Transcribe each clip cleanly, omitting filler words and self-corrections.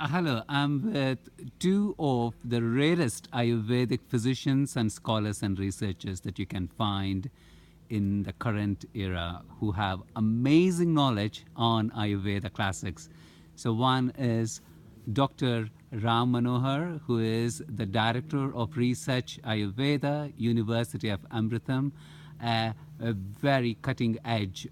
Hello, I'm with two of the rarest Ayurvedic physicians and scholars and researchers that you can find in the current era who have amazing knowledge on Ayurveda classics. So, one is Dr. Ram Manohar, who is the Director of Research Ayurveda, University of Amritsar, a very cutting edge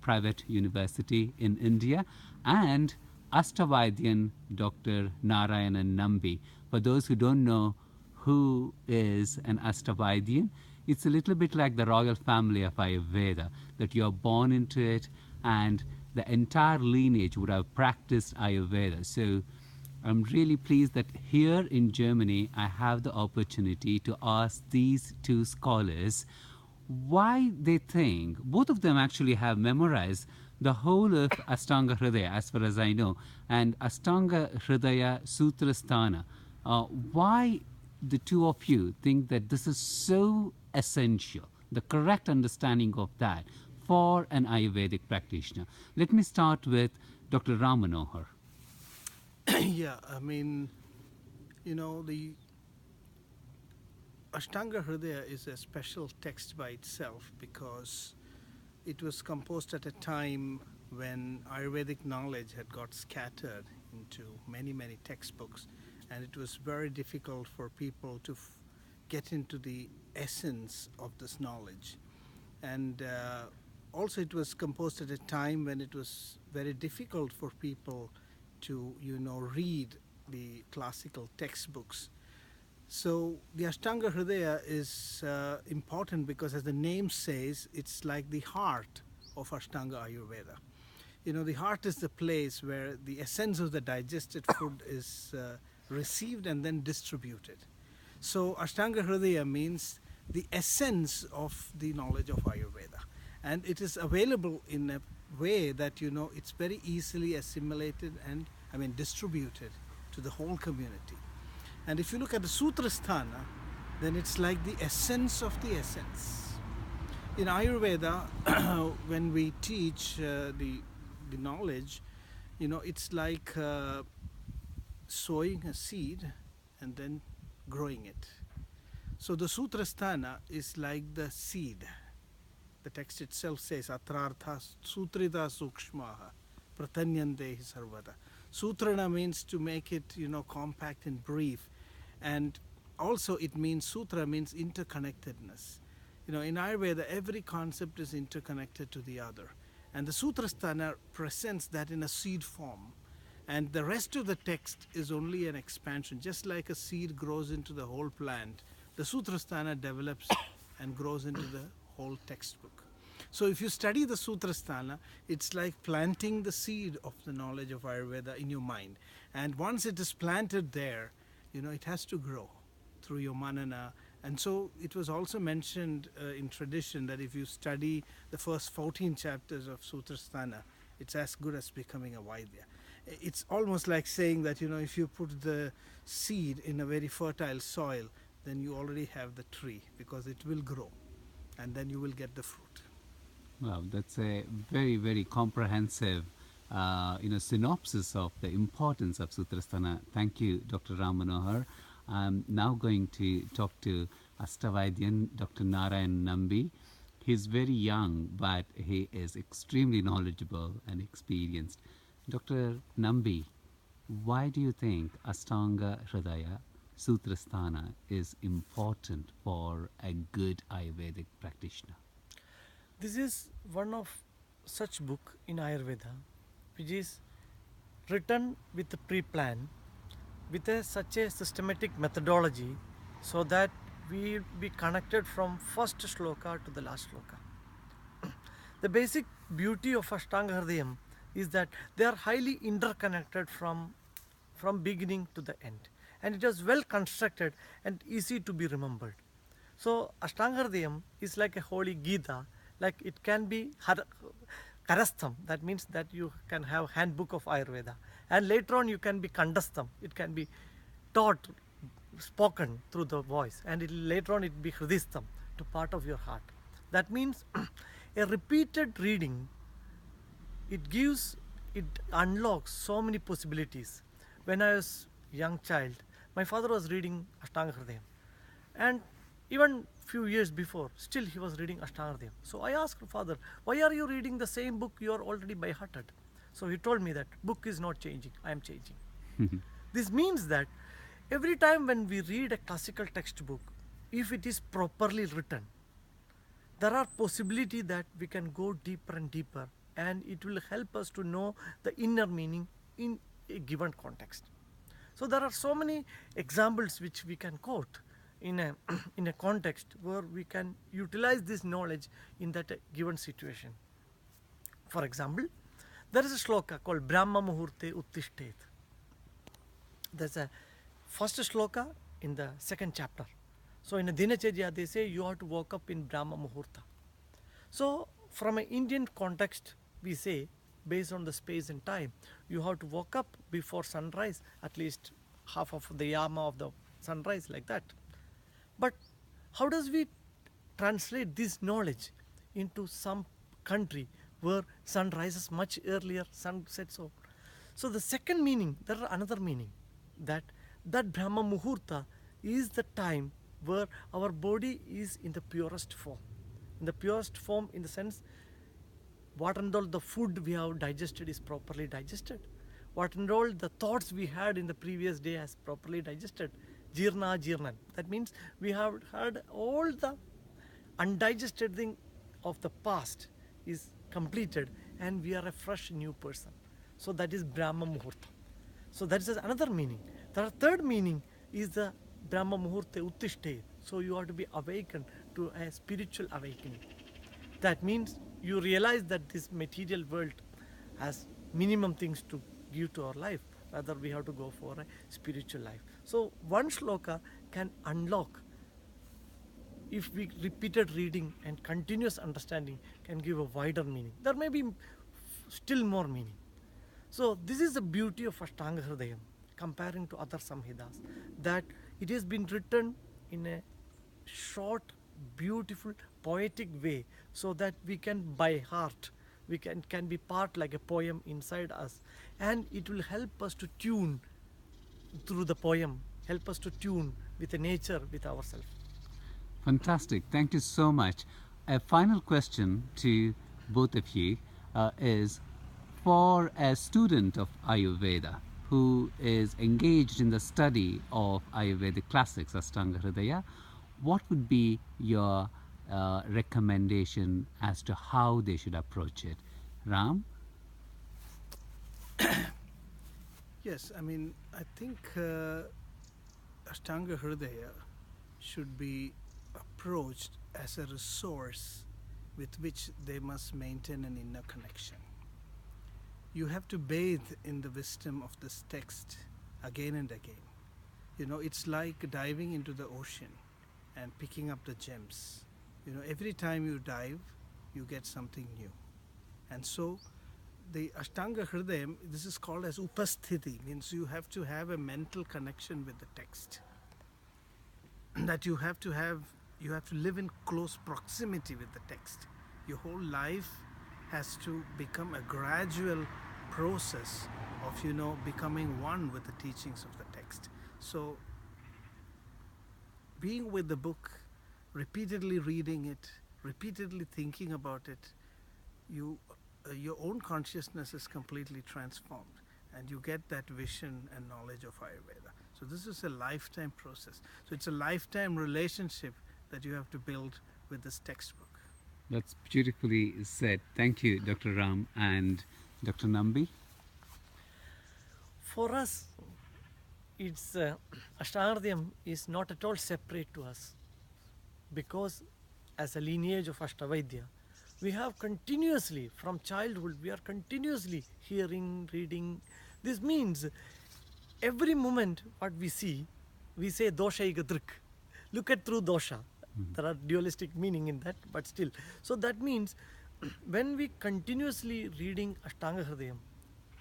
private university in India, and Astavaidian Dr. Narayanan Nambi. For those who don't know who is an Astavaidian, it's a little bit like the royal family of Ayurveda, that you're born into it and the entire lineage would have practiced Ayurveda. So I'm really pleased that here in Germany I have the opportunity to ask these two scholars why they think both of them actually have memorized the whole of Astanga Hridaya, as far as I know, and Astanga Hridaya Sutrasthana. Why the two of you think that this is so essential, the correct understanding of that for an Ayurvedic practitioner? Let me start with Dr. Ram Manohar. Yeah, I mean, the Ashtanga Hridaya is a special text by itself because it was composed at a time when Ayurvedic knowledge had got scattered into many, many textbooks, and it was very difficult for people to get into the essence of this knowledge. And also, it was composed at a time when it was very difficult for people to, read the classical textbooks. So the Ashtanga Hridaya is important because, as the name says, it's like the heart of Ashtanga Ayurveda. The heart is the place where the essence of the digested food is received and then distributed. So Ashtanga Hridaya means the essence of the knowledge of Ayurveda. And it is available in a way that, it's very easily assimilated and, distributed to the whole community. And if you look at the Sutrasthana, then it's like the essence of the essence. In Ayurveda, when we teach the knowledge, it's like sowing a seed and then growing it. So the Sutrasthana is like the seed. The text itself says, Atrartha Sutrita Sukshmaha Pratanyante Sarvada. Sutrana means to make it, compact and brief. And also it means, Sutra means interconnectedness. In Ayurveda, every concept is interconnected to the other. And the Sutrasthana presents that in a seed form. And the rest of the text is only an expansion. Just like a seed grows into the whole plant, the Sutrasthana develops and grows into the whole textbook. So if you study the Sutrasthana, it's like planting the seed of the knowledge of Ayurveda in your mind. And once it is planted there, it has to grow through your manana. And so it was also mentioned in tradition that if you study the first 14 chapters of Sutrasthana, it's as good as becoming a Vaidya. It's almost like saying that, if you put the seed in a very fertile soil, then you already have the tree because it will grow and then you will get the fruit. Wow, that's a very, very comprehensive, synopsis of the importance of Sutrasthana. Thank you, Dr. Ram Manohar. I'm now going to talk to Astavaidian Dr. Narayan Nambi. He's very young, but he is extremely knowledgeable and experienced. Dr. Nambi, why do you think Astanga Hridaya Sutrasthana is important for a good Ayurvedic practitioner? This is one of such book in Ayurveda which is written with a pre-plan, with such a systematic methodology, so that we be connected from first shloka to the last shloka. The basic beauty of Ashtanga Hridayam is that they are highly interconnected from beginning to the end, and it is well constructed and easy to be remembered. So Ashtanga Hridayam is like a holy Gita, like it can be Karastham, that means that you can have handbook of Ayurveda, and later on you can be Kandastham, it can be taught, spoken through the voice, and later on it be Hridistham, to part of your heart. That means a repeated reading, it unlocks so many possibilities. when I was young child, my father was reading Astanga Hridayam, and even few years before, still he was reading Astanga Hridayam. So I asked father, why are you reading the same book you are already by hearted? So he told me that book is not changing, I am changing. This means that every time when we read a classical textbook, if it is properly written, there are possibility that we can go deeper and deeper, and it will help us to know the inner meaning in a given context. So there are so many examples which we can quote in a in a context where we can utilize this knowledge in that given situation. For example, there is a shloka called Brahma Muhurte Uttishtet. There's a first shloka in the second chapter. So in a Dinacharya they say you have to wake up in Brahma Muhurta. So from an Indian context we say, based on the space and time, you have to wake up before sunrise, at least half of the yama of the sunrise, like that. But how does we translate this knowledge into some country where sun rises much earlier, sun sets so? So the second meaning, there are another meaning, that Brahma Muhurta is the time where our body is in the purest form. In the purest form in the sense, what and all the food we have digested is properly digested. What and all the thoughts we had in the previous day has properly digested. Jirna Jirnan. That means we have had all the undigested thing of the past is completed, and we are a fresh new person. So that is Brahma Muhurta. So that is another meaning. The third meaning is the Brahma Muhurte Uttishte. So you have to be awakened to a spiritual awakening. That means you realize that this material world has minimum things to give to our life, rather we have to go for a spiritual life. So one shloka can unlock, if we repeated reading and continuous understanding can give a wider meaning. There may be still more meaning. So this is the beauty of Astanga Hridayam comparing to other Samhitas, that it has been written in a short, beautiful, poetic way, so that we can by heart, we can be part like a poem inside us, and it will help us to tune through the poem, help us to tune with the nature, with ourselves. Fantastic. Thank you so much. A final question to both of you is, for a student of Ayurveda who is engaged in the study of Ayurvedic classics, Astanga Hridaya, what would be your recommendation as to how they should approach it? Ram? Yes, I mean, I think Astanga Hridaya should be approached as a resource with which they must maintain an inner connection. You have to bathe in the wisdom of this text again and again. You know, it's like diving into the ocean and picking up the gems. You know, every time you dive, you get something new. And so the Astanga Hridayam, this is called as upasthiti, means you have to have a mental connection with the text. That you have to live in close proximity with the text. Your whole life has to become a gradual process of, you know, becoming one with the teachings of the text. So being with the book, repeatedly reading it, repeatedly thinking about it, your own consciousness is completely transformed, and you get that vision and knowledge of Ayurveda. So this is a lifetime process. So it's a lifetime relationship that you have to build with this textbook. That's beautifully said. Thank you, Dr. Ram and Dr. Nambi. For us, it's Astanga Hridayam is not at all separate to us, because as a lineage of Ashtavaidya, we have continuously, from childhood, we are continuously hearing, reading. This means every moment what we see, we say dosha igadrik. Look at through dosha. There are dualistic meaning in that, but still. So that means when we continuously reading Astanga Hridayam,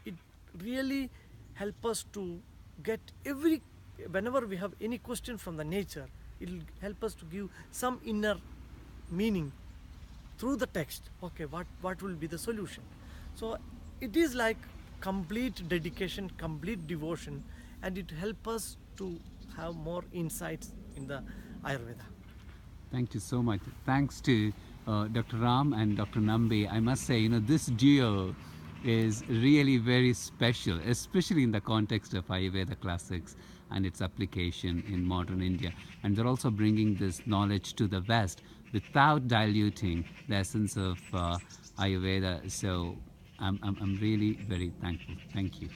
it really help us to get whenever we have any question from the nature, it will help us to give some inner meaning through the text. Okay, what will be the solution? So it is like complete dedication, complete devotion, and it helps us to have more insights in the Ayurveda. Thank you so much. Thanks to Dr. Ram and Dr. Nambi. I must say, this duo is really very special, especially in the context of Ayurveda classics and its application in modern India. And they're also bringing this knowledge to the West without diluting the essence of Ayurveda. So I'm really very thankful. Thank you.